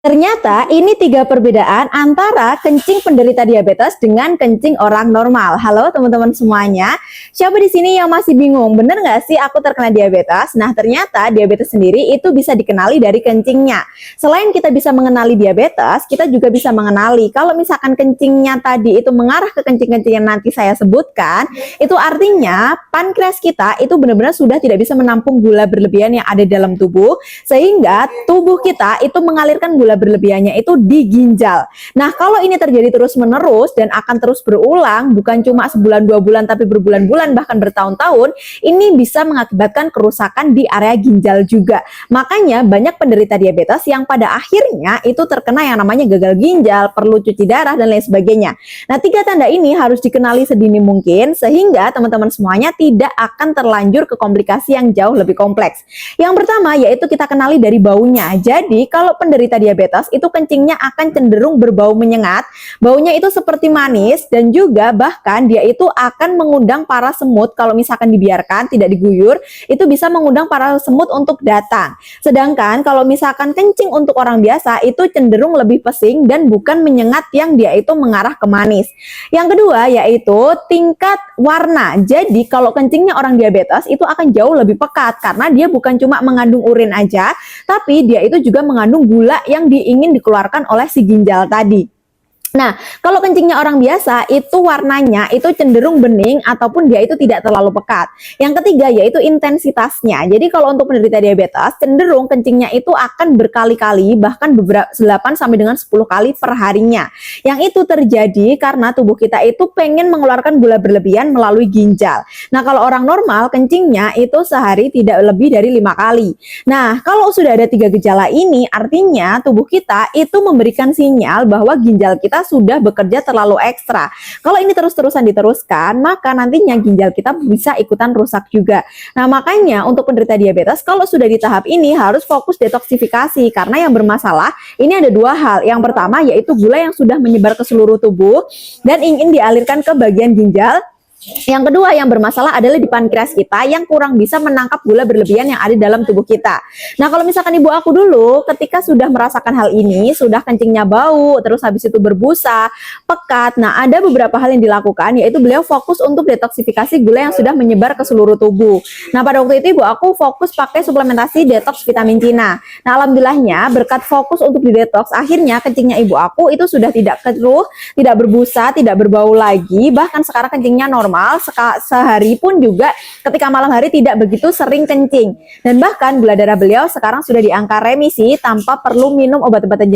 Ternyata ini tiga perbedaan antara kencing penderita diabetes dengan kencing orang normal. Halo teman-teman semuanya, siapa di sini yang masih bingung? Bener nggak sih aku terkena diabetes? Nah ternyata diabetes sendiri itu bisa dikenali dari kencingnya. Selain kita bisa mengenali diabetes, kita juga bisa mengenali kalau misalkan kencingnya tadi itu mengarah ke kencing-kencing yang nanti saya sebutkan, itu artinya pankreas kita itu benar-benar sudah tidak bisa menampung gula berlebihan yang ada dalam tubuh, sehingga tubuh kita itu mengalirkan gula berlebihannya itu di ginjal. Nah, kalau ini terjadi terus-menerus dan akan terus berulang, bukan cuma sebulan 2 bulan tapi berbulan-bulan bahkan bertahun-tahun, ini bisa mengakibatkan kerusakan di area ginjal juga. Makanya banyak penderita diabetes yang pada akhirnya itu terkena yang namanya gagal ginjal, perlu cuci darah dan lain sebagainya. Nah, tiga tanda ini harus dikenali sedini mungkin sehingga teman-teman semuanya tidak akan terlanjur ke komplikasi yang jauh lebih kompleks. Yang pertama yaitu kita kenali dari baunya. Jadi, kalau penderita diabetes itu kencingnya akan cenderung berbau menyengat, baunya itu seperti manis dan juga bahkan dia itu akan mengundang para semut kalau misalkan dibiarkan tidak diguyur, itu bisa mengundang para semut untuk datang. Sedangkan kalau misalkan kencing untuk orang biasa itu cenderung lebih pesing dan bukan menyengat yang dia itu mengarah ke manis. Yang kedua yaitu tingkat warna. Jadi kalau kencingnya orang diabetes itu akan jauh lebih pekat karena dia bukan cuma mengandung urin aja, tapi dia itu juga mengandung gula yang ingin dikeluarkan oleh si ginjal tadi. Nah, kalau kencingnya orang biasa itu warnanya itu cenderung bening ataupun dia itu tidak terlalu pekat. Yang ketiga yaitu intensitasnya. Jadi kalau untuk penderita diabetes cenderung kencingnya itu akan berkali-kali bahkan beberapa 8 sampai dengan 10 kali per harinya. Yang itu terjadi karena tubuh kita itu pengen mengeluarkan gula berlebihan melalui ginjal. Nah, kalau orang normal kencingnya itu sehari tidak lebih dari 5 kali. Nah, kalau sudah ada 3 gejala ini artinya tubuh kita itu memberikan sinyal bahwa ginjal kita sudah bekerja terlalu ekstra. Kalau ini terus-terusan diteruskan, maka nantinya ginjal kita bisa ikutan rusak juga. Nah, makanya untuk penderita diabetes, kalau sudah di tahap ini harus fokus detoksifikasi, karena yang bermasalah ini ada dua hal. Yang pertama yaitu gula yang sudah menyebar ke seluruh tubuh dan ingin dialirkan ke bagian ginjal. Yang kedua yang bermasalah adalah di pankreas kita yang kurang bisa menangkap gula berlebihan yang ada dalam tubuh kita. Nah, kalau misalkan ibu aku dulu ketika sudah merasakan hal ini, sudah kencingnya bau, terus habis itu berbusa, pekat. Nah, ada beberapa hal yang dilakukan yaitu beliau fokus untuk detoksifikasi gula yang sudah menyebar ke seluruh tubuh. Nah, pada waktu itu ibu aku fokus pakai suplementasi detox vitamin Cina. Nah, alhamdulillahnya berkat fokus untuk di detox, akhirnya kencingnya ibu aku itu sudah tidak keruh, tidak berbusa, tidak berbau lagi, bahkan sekarang kencingnya normal. Sehari pun juga ketika malam hari tidak begitu sering kencing dan bahkan gula darah beliau sekarang sudah di angka remisi tanpa perlu minum obat-obatan